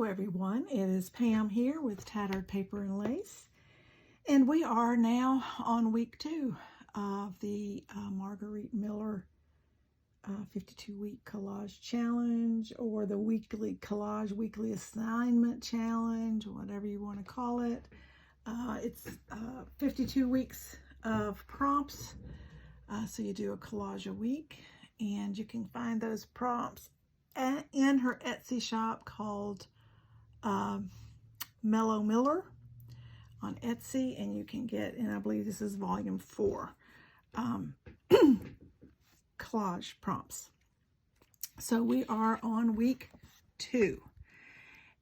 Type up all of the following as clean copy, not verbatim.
Hello everyone, it is Pam here with Tattered Paper and Lace, and we are now on week 2 of the Margarete Miller 52-week collage challenge, or the weekly collage weekly assignment challenge, whatever you want to call it. It's 52 weeks of prompts, so you do a collage a week, and you can find those prompts in her Etsy shop called Margarete Miller on Etsy, and you can get, and I believe this is volume 4, collage prompts. So we are on week 2,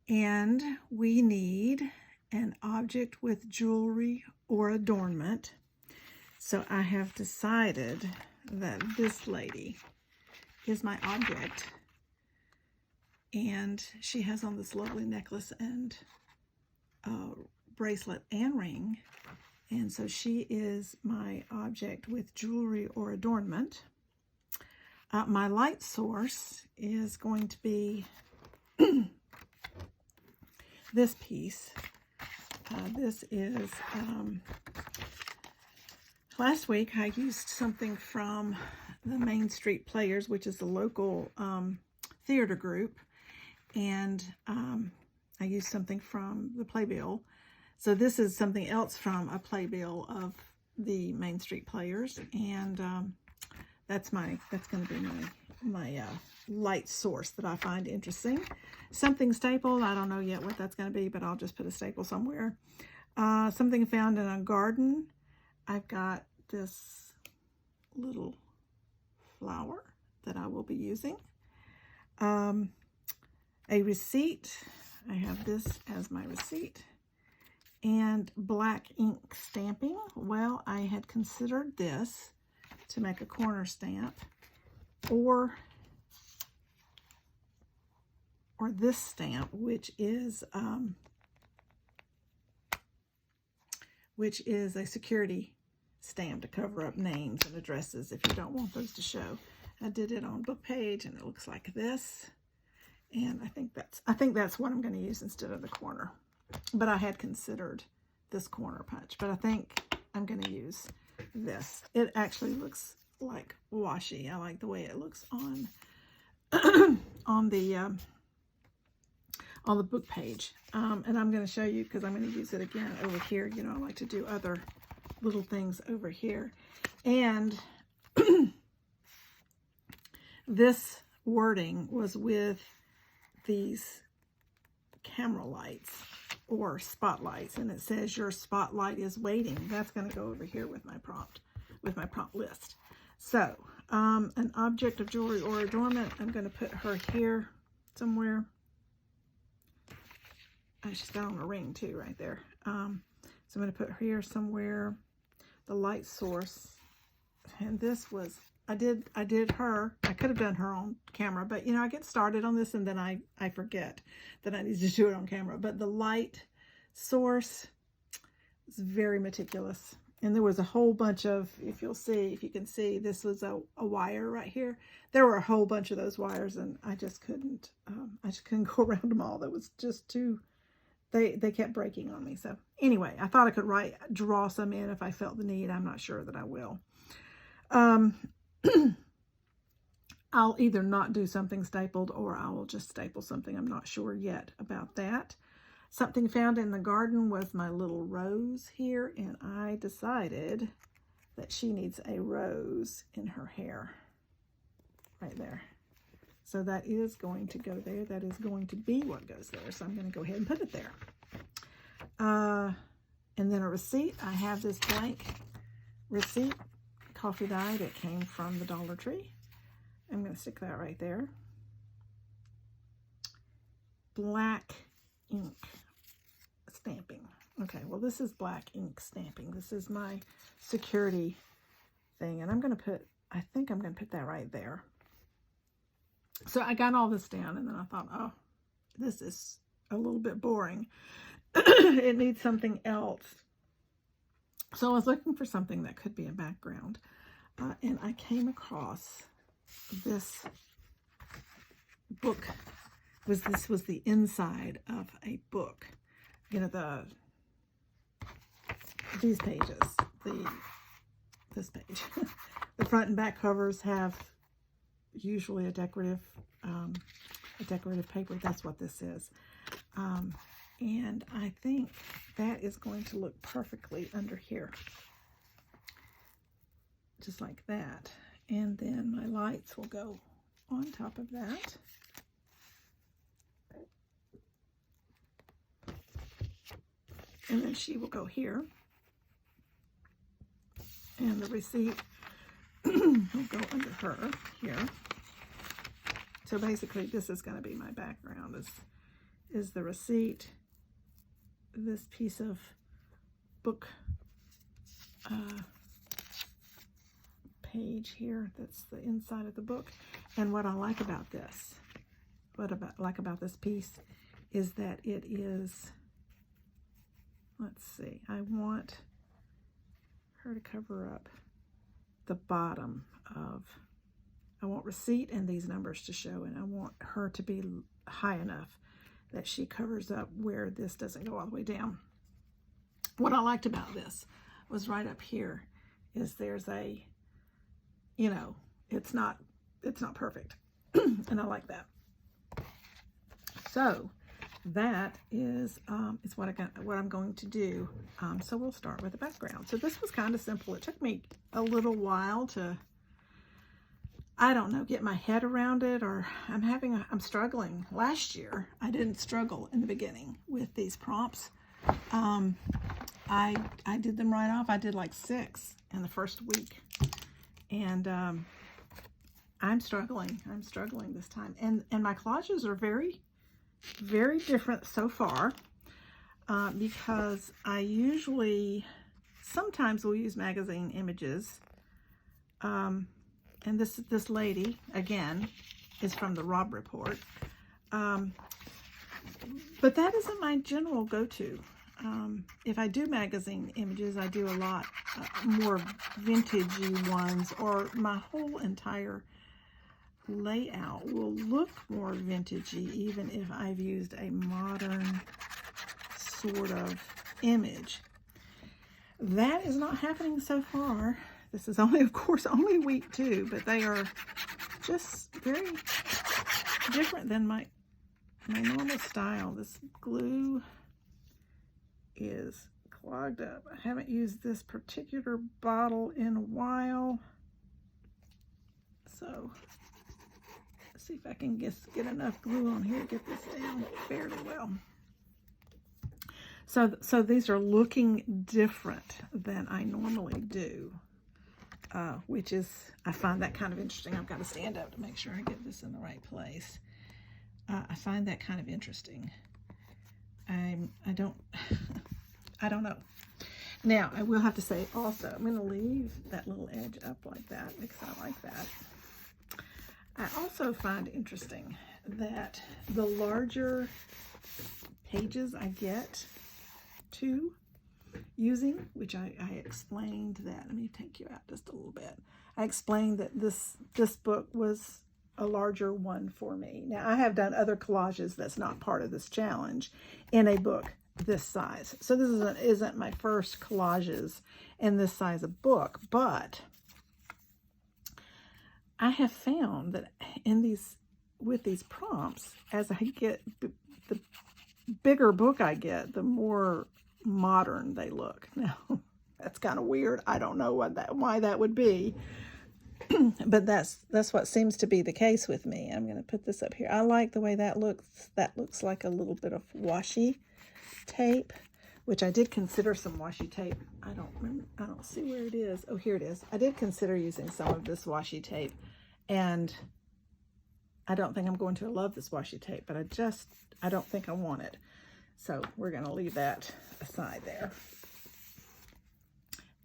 and we need an object with jewelry or adornment. So I have decided that this lady is my object. And she has on this lovely necklace and bracelet and ring. And so she is my object with jewelry or adornment. My light source is going to be this piece. This is, last week I used something from the Main Street Players, which is the local theater group. And I used something from the playbill. So this is something else from a playbill of the Main Street Players, and that's going to be my light source that I find interesting. Something stapled, I don't know yet what that's going to be, but I'll just put a staple somewhere. Something found in a garden. I've got this little flower that I will be using. A receipt, I have this as my receipt, and black ink stamping. Well, I had considered this to make a corner stamp, or this stamp, which is a security stamp to cover up names and addresses if you don't want those to show. I did it on book page, and it looks like this. And I think that's what I'm going to use instead of the corner. But I had considered this corner punch, but I think I'm going to use this. It actually looks like washi. I like the way it looks on on the book page. And I'm going to show you, because I'm going to use it again over here. You know, I like to do other little things over here. And this wording was with these camera lights or spotlights, and it says your spotlight is waiting. That's going to go over here with my prompt list. So an object of jewelry or adornment, I'm going to put her here somewhere. Oh, she's got on a ring too right there. So I'm going to put her here somewhere. The light source, and this was, I did her. I could have done her on camera, but you know, I get started on this and then I forget that I need to do it on camera. But the light source is very meticulous. And there was a whole bunch of, if you can see, this was a wire right here. There were a whole bunch of those wires, and I just couldn't go around them all. That was just too, they kept breaking on me. So anyway, I thought I could draw some in if I felt the need. I'm not sure that I will. I'll either not do something stapled, or I will just staple something. I'm not sure yet about that. Something found in the garden was my little rose here, and I decided that she needs a rose in her hair right there. So that is going to go there. That is going to be what goes there. So I'm going to go ahead and put it there. And then a receipt. I have this blank receipt, coffee dye, that came from the Dollar Tree. I'm going to stick that right there. Black ink stamping. Okay, well, this is black ink stamping. This is my security thing, and I'm going to put, I think I'm going to put that right there. So I got all this down, and then I thought, oh, this is a little bit boring. It needs something else. So I was looking for something that could be a background, and I came across this book this was the inside of a book. You know, these pages, this page. The front and back covers have usually a decorative paper. That's what this is. And I think that is going to look perfectly under here. Just like that. And then my lights will go on top of that. And then she will go here. And the receipt will go under her here. So basically this is going to be my background, is the receipt, this piece of book page here, that's the inside of the book. And what I like about this, this piece is that it is, let's see, I want her to cover up the bottom of, I want receipt and these numbers to show, and I want her to be high enough that she covers up where this doesn't go all the way down. What I liked about this was right up here is there's a, you know, it's not perfect. And I like that. So that is what I'm going to do. So we'll start with the background. So this was kind of simple. It took me a little while to, I don't know, get my head around it, or I'm struggling. Last year, I didn't struggle in the beginning with these prompts. I did them right off. I did like 6 in the first week. And I'm struggling this time. And my collages are very, very different so far, because I usually, sometimes will use magazine images. And this lady, again, is from the Robb Report. But that isn't my general go-to. If I do magazine images, I do a lot more vintagey ones, or my whole entire layout will look more vintagey, even if I've used a modern sort of image. That is not happening so far. This is only, of course, only week 2, but they are just very different than my normal style. This glue is clogged up. I haven't used this particular bottle in a while. So let's see if I can get enough glue on here to get this down fairly well. So these are looking different than I normally do, which is, I find that kind of interesting. I've got to stand up to make sure I get this in the right place. I find that kind of interesting. I don't know. Now, I will have to say also, I'm going to leave that little edge up like that because I like that. I also find interesting that the larger pages I get to using, which I explained that, let me take you out just a little bit. I explained that this book was a larger one for me. Now, I have done other collages that's not part of this challenge in a book this size. So this isn't my first collages in this size of book, but I have found that with these prompts, as I get, the bigger book I get, the more modern they look. Now, that's kind of weird. I don't know why that would be. But that's what seems to be the case with me. I'm going to put this up here. I like the way that looks. That looks like a little bit of washi tape, which I did consider some washi tape. I don't see where it is. Oh, here it is. I did consider using some of this washi tape, and I don't think I'm going to love this washi tape, but I don't think I want it. So we're going to leave that aside there.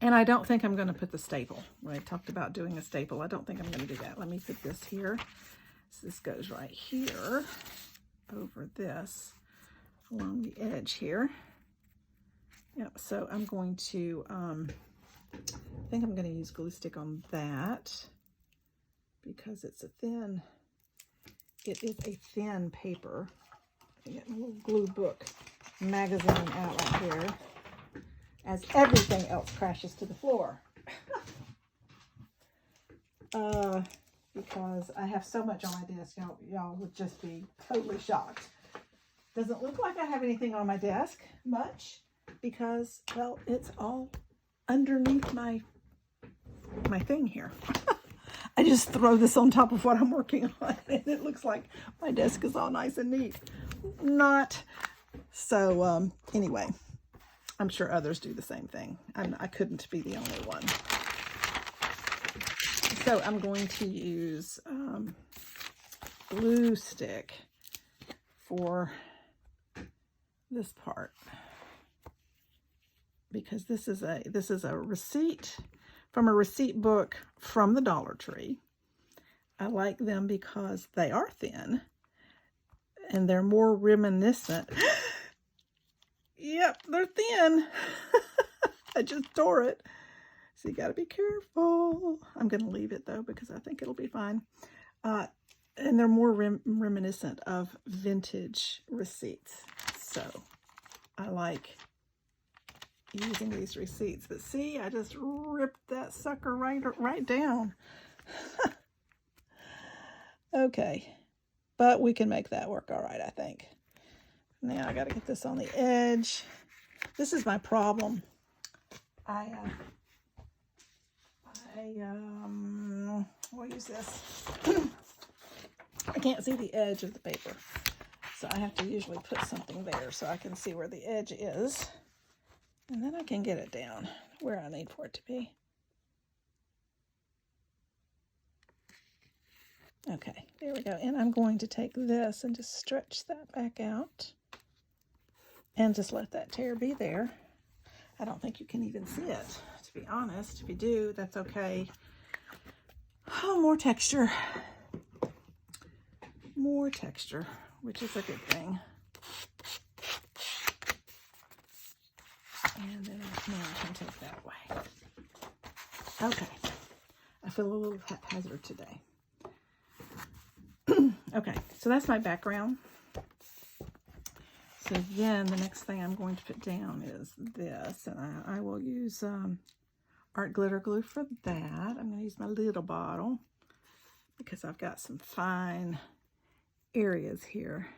And I don't think I'm going to put the staple. When I talked about doing a staple, I don't think I'm going to do that. Let me put this here. So this goes right here over this along the edge here. Yep, so I'm going to, I think I'm going to use glue stick on that because it's a thin it is a thin paper. I get a little glue book magazine out right here as everything else crashes to the floor. Because I have so much on my desk, y'all would just be totally shocked. Doesn't look like I have anything on my desk much because, well, it's all underneath my thing here. I just throw this on top of what I'm working on and it looks like my desk is all nice and neat. Not. So anyway, I'm sure others do the same thing. I couldn't be the only one. So I'm going to use glue stick for this part because this is a receipt from a receipt book from the Dollar Tree. I like them because they are thin and they're more reminiscent. Yep, they're thin. I just tore it. So you got to be careful. I'm going to leave it though because I think it'll be fine. And they're more reminiscent of vintage receipts. So I like using these receipts. But see, I just ripped that sucker right down. Okay. But we can make that work all right, I think. Now I got to get this on the edge. This is my problem. We'll use this. I can't see the edge of the paper, so I have to usually put something there so I can see where the edge is, and then I can get it down where I need for it to be. Okay, there we go. And I'm going to take this and just stretch that back out and just let that tear be there. I don't think you can even see it, to be honest. If you do, that's okay. Oh, more texture. More texture, which is a good thing. And then now I can take that away. Okay. I feel a little haphazard today. Okay, so that's my background. So then the next thing I'm going to put down is this, and I will use art glitter glue for that. I'm going to use my little bottle because I've got some fine areas here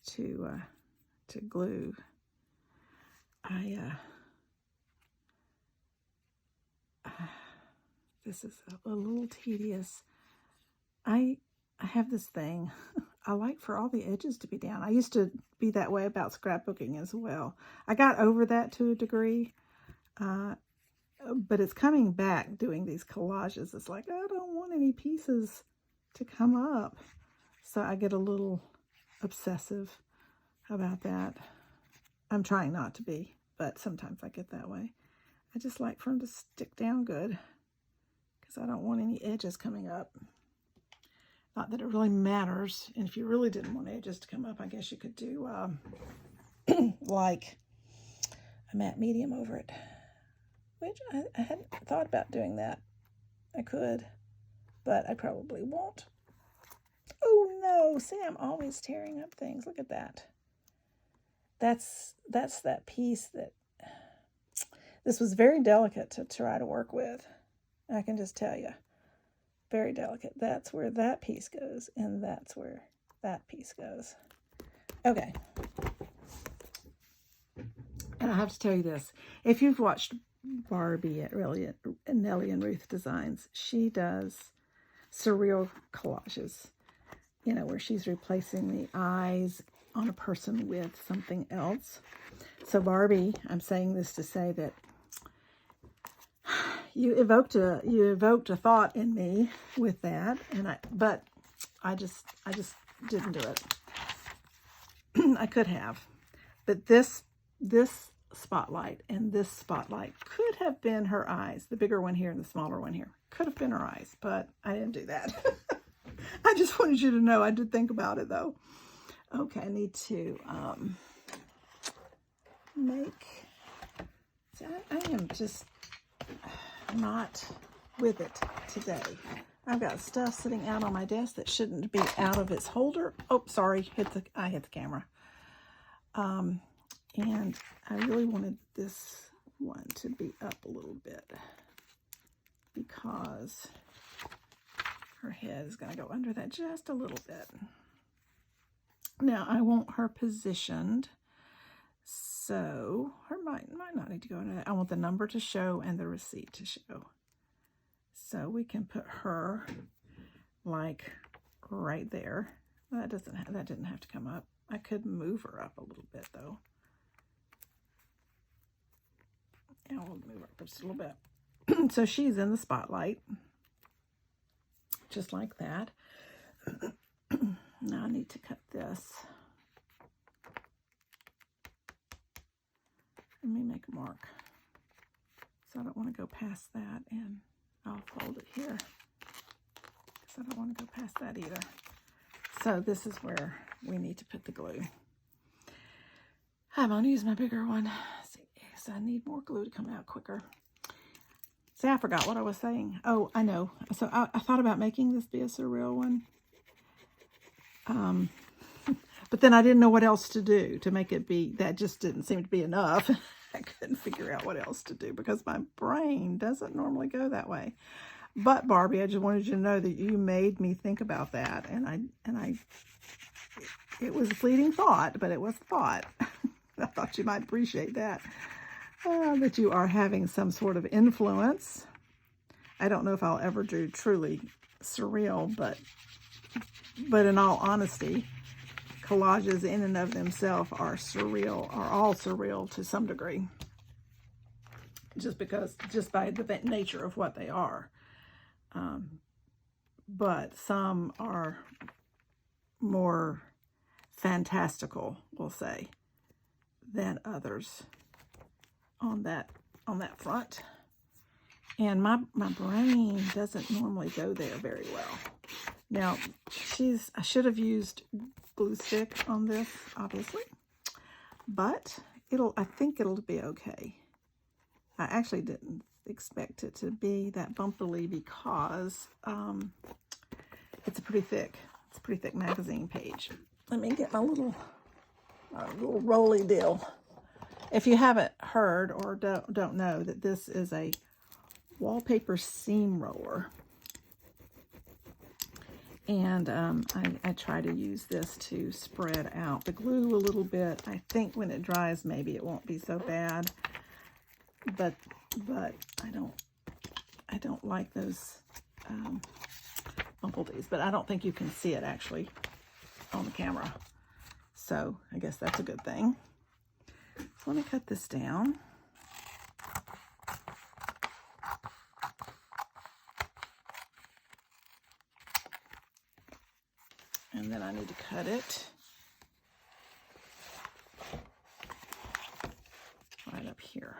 to glue. This is a little tedious. I have this thing. I like for all the edges to be down. I used to be that way about scrapbooking as well. I got over that to a degree, but it's coming back doing these collages. It's like, I don't want any pieces to come up. So I get a little obsessive about that. I'm trying not to be, but sometimes I get that way. I just like for them to stick down good because I don't want any edges coming up. Not that it really matters. And if you really didn't want edges to come up, I guess you could do like a matte medium over it, which I hadn't thought about doing that. I could, but I probably won't. Oh no, see, I'm always tearing up things. Look at that. That's that piece that, this was very delicate to try to work with. I can just tell you. Very delicate. That's where that piece goes, and that's where that piece goes. Okay. And I have to tell you this. If you've watched Barbie at Nellie and Ruth Designs, she does surreal collages, you know, where she's replacing the eyes on a person with something else. So Barbie, I'm saying this to say that you evoked a thought in me with that, but I just didn't do it. I could have, but this spotlight and this spotlight could have been her eyes. The bigger one here and the smaller one here could have been her eyes, but I didn't do that. I just wanted you to know I did think about it though. Okay, I need to make. See, I am just not with it today. I've got stuff sitting out on my desk that shouldn't be out of its holder. Oh, sorry, I hit the camera. And I really wanted this one to be up a little bit because her head is going to go under that just a little bit. Now, I want her positioned, so her might not need to go under that. I want the number to show and the receipt to show. So we can put her like right there. That didn't have to come up. I could move her up a little bit though. Yeah, we'll move her up just a little bit. So she's in the spotlight, just like that. Now I need to cut this. Let me make a mark. So I don't want to go past that, and I'll fold it here because I don't want to go past that either. So this is where we need to put the glue. I'm going to use my bigger one. See, so I need more glue to come out quicker. See, I forgot what I was saying. Oh, I know. So I thought about making this be a surreal one. But then I didn't know what else to do to make it be. That just didn't seem to be enough. I couldn't figure out what else to do because my brain doesn't normally go that way. But Barbie, I just wanted you to know that you made me think about that, and it was a fleeting thought, but it was a thought. I thought you might appreciate that. That you are having some sort of influence. I don't know if I'll ever do truly surreal, but in all honesty, collages in and of themselves are all surreal to some degree. Just by the nature of what they are. But some are more fantastical, we'll say, than others on that front. And my brain doesn't normally go there very well. Now, I should have used glue stick on this, obviously, but I think it'll be okay. I actually didn't expect it to be that bumpily because it's a pretty thick magazine page. Let me get my little rolly deal. If you haven't heard or don't know that this is a wallpaper seam roller, and I try to use this to spread out the glue a little bit. I think when it dries, maybe it won't be so bad, but I don't like those bumblebees, but I don't think you can see it actually on the camera, so I guess that's a good thing. So let me cut this down. And then I need to cut it right up here.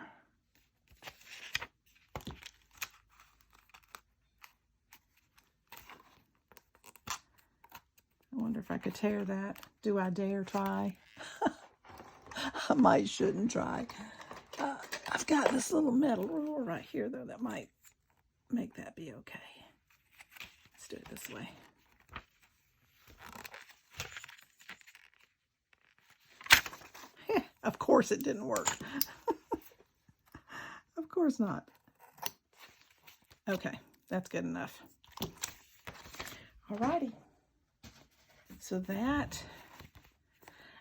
I wonder if I could tear that. Do I dare try? I might shouldn't try. I've got this little metal ruler right here, though, that might make that be okay. Let's do it this way. Of course it didn't work. Of course not. Okay, that's good enough. Alrighty. So that,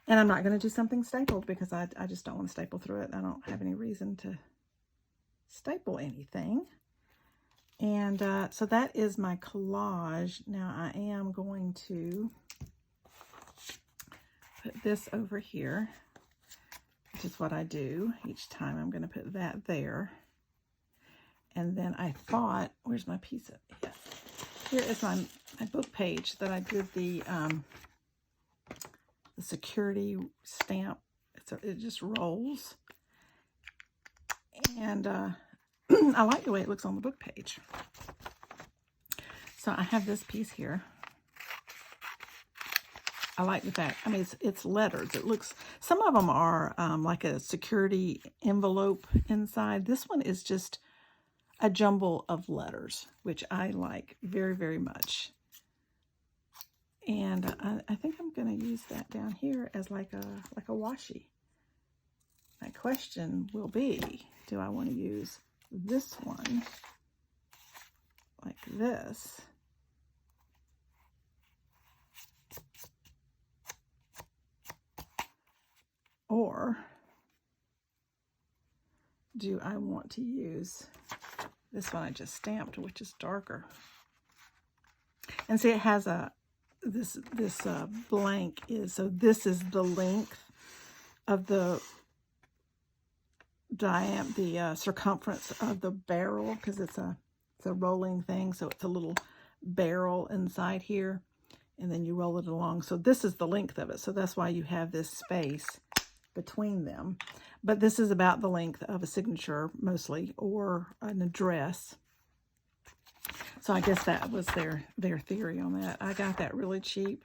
and I'm not going to do something stapled because I just don't want to staple through it. I don't have any reason to staple anything. And so that is my collage. Now I am going to put this over here, which is what I do each time. I'm going to put that there. And then I thought, where's my piece of, yes. Here is my book page that I did the security stamp. It just rolls. And I like the way it looks on the book page. So I have this piece here. I like the fact, I mean, it's letters. It looks, some of them are like a security envelope inside. This one is just a jumble of letters, which I like very, very much. And I think I'm going to use that down here as like a washi. My question will be, do I want to use this one like this? Or do I want to use this one I just stamped, which is darker? And see, it has a, this blank is, so this is the length of the circumference of the barrel, because it's a rolling thing, so it's a little barrel inside here, and then you roll it along. So this is the length of it, so that's why you have this space between them. But this is about the length of a signature mostly, or an address. So I guess that was their theory on that. I got that really cheap.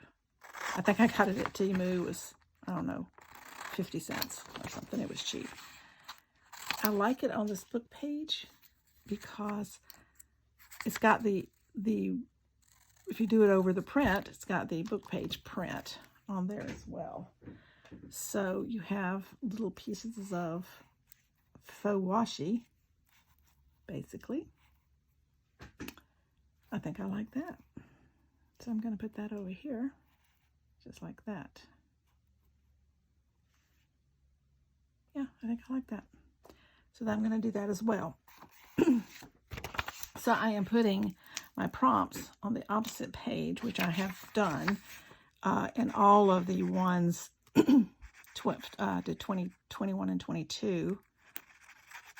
I think I got it at Temu. It was, I don't know, 50 cents or something. It was cheap. I like it on this book page because it's got the if you do it over the print, it's got the book page print on there as well. So you have little pieces of faux washi, basically. I think I like that. So I'm going to put that over here, just like that. Yeah, I think I like that. So I'm going to do that as well. So I am putting my prompts on the opposite page, which I have done, and all of the ones to 20, 21, and 22.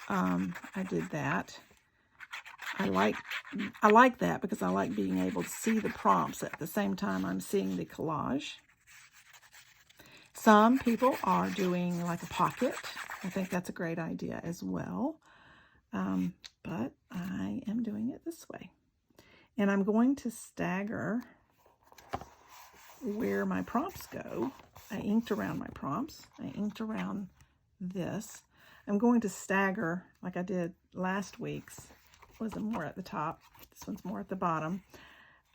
I did that. I like that because I like being able to see the prompts at the same time I'm seeing the collage. Some people are doing like a pocket. I think that's a great idea as well. But I am doing it this way. And I'm going to stagger where my prompts go. I inked around my prompts. I inked around this. I'm going to stagger like I did last week's. Was more at the top. This one's more at the bottom.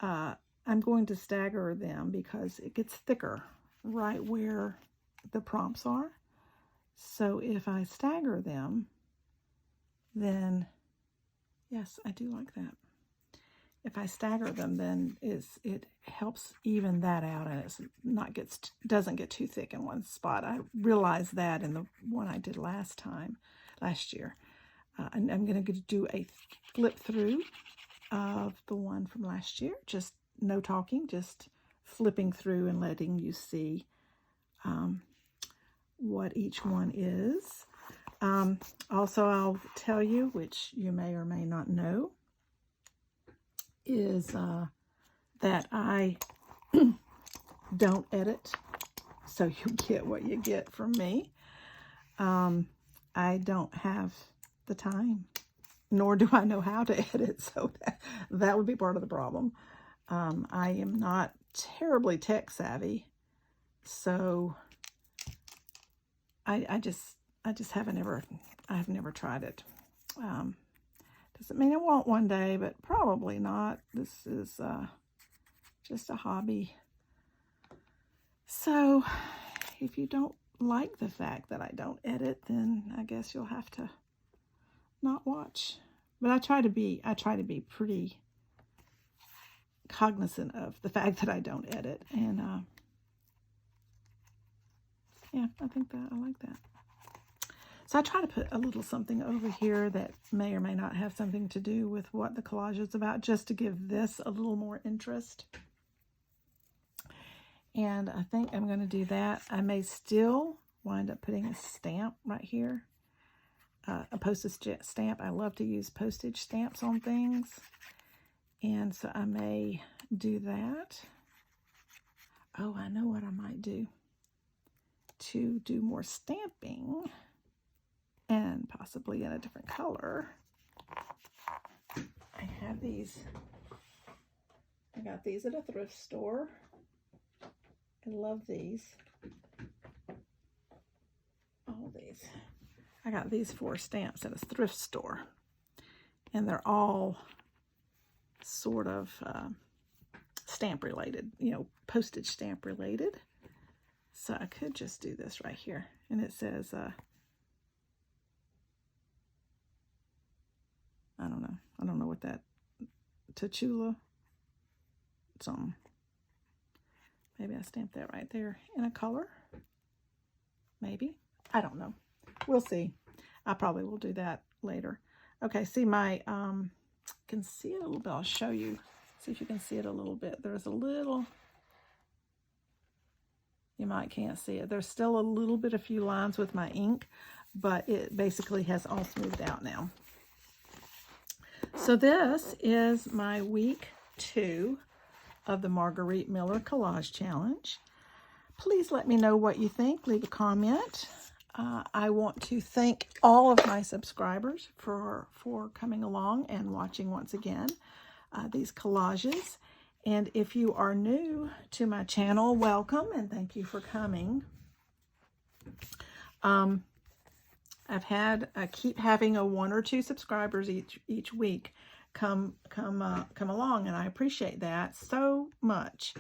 I'm going to stagger them because it gets thicker right where the prompts are. So if I stagger them, then yes, I do like that. If I stagger them, then it helps even that out, and it's not doesn't get too thick in one spot. I realized that in the one I did last year. And I'm going to do a flip through of the one from last year. Just no talking, just flipping through and letting you see what each one is. Also, I'll tell you, which you may or may not know, is that I don't edit, so you get what you get from me. I don't have the time, nor do I know how to edit, so that would be part of the problem. I am not terribly tech savvy, so I just haven't I've never tried it. Doesn't mean I won't one day, but probably not. This is just a hobby. So if you don't like the fact that I don't edit, then I guess you'll have to not watch. But I try to be pretty cognizant of the fact that I don't edit, and yeah, I think that I like that. So I try to put a little something over here that may or may not have something to do with what the collage is about, just to give this a little more interest. And I think I'm going to do that. I may still wind up putting a stamp right here. A postage stamp. I love to use postage stamps on things. And so I may do that. Oh, I know what I might do. To do more stamping, and possibly in a different color. I have these. I got these at a thrift store. I love these. All these. I got these 4 stamps at a thrift store. and they're all sort of stamp related, you know, postage stamp related. So I could just do this right here, and it says, I don't know what that, Tachula, something. Maybe I stamped that right there in a color. Maybe. I don't know. We'll see. I probably will do that later. Okay, see my, can see it a little bit. I'll show you. See if you can see it a little bit. There's a little, you might can't see it. There's still a little bit, a few lines with my ink, but it basically has all smoothed out now. So this is my week 2 of the Margarete Miller Collage Challenge. Please let me know what you think. Leave a comment. I want to thank all of my subscribers for coming along and watching once again these collages. And if you are new to my channel, welcome and thank you for coming. I keep having a 1 or 2 subscribers each week come along, and I appreciate that so much.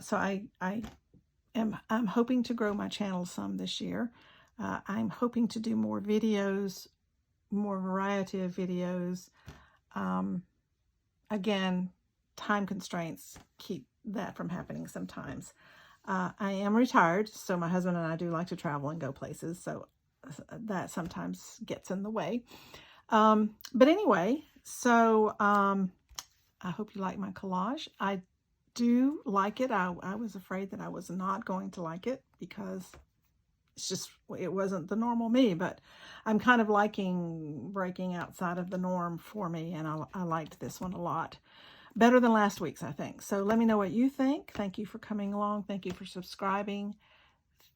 So I'm hoping to grow my channel some this year. I'm hoping to do more videos, more variety of videos. Again, time constraints keep that from happening sometimes. I am retired, so my husband and I do like to travel and go places, so that sometimes gets in the way. But anyway, so I hope you like my collage. I do like it. I was afraid that I was not going to like it because it wasn't the normal me, but I'm kind of liking breaking outside of the norm for me, and I liked this one a lot. Better than last week's, I think. So let me know what you think. Thank you for coming along. Thank you for subscribing.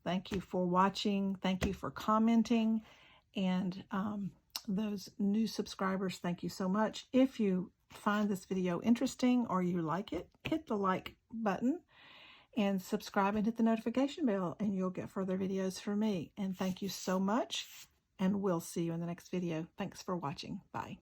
Thank you for watching. Thank you for commenting. And those new subscribers, thank you so much. If you find this video interesting or you like it, hit the like button and subscribe and hit the notification bell, and you'll get further videos from me. And thank you so much, and we'll see you in the next video. Thanks for watching. Bye.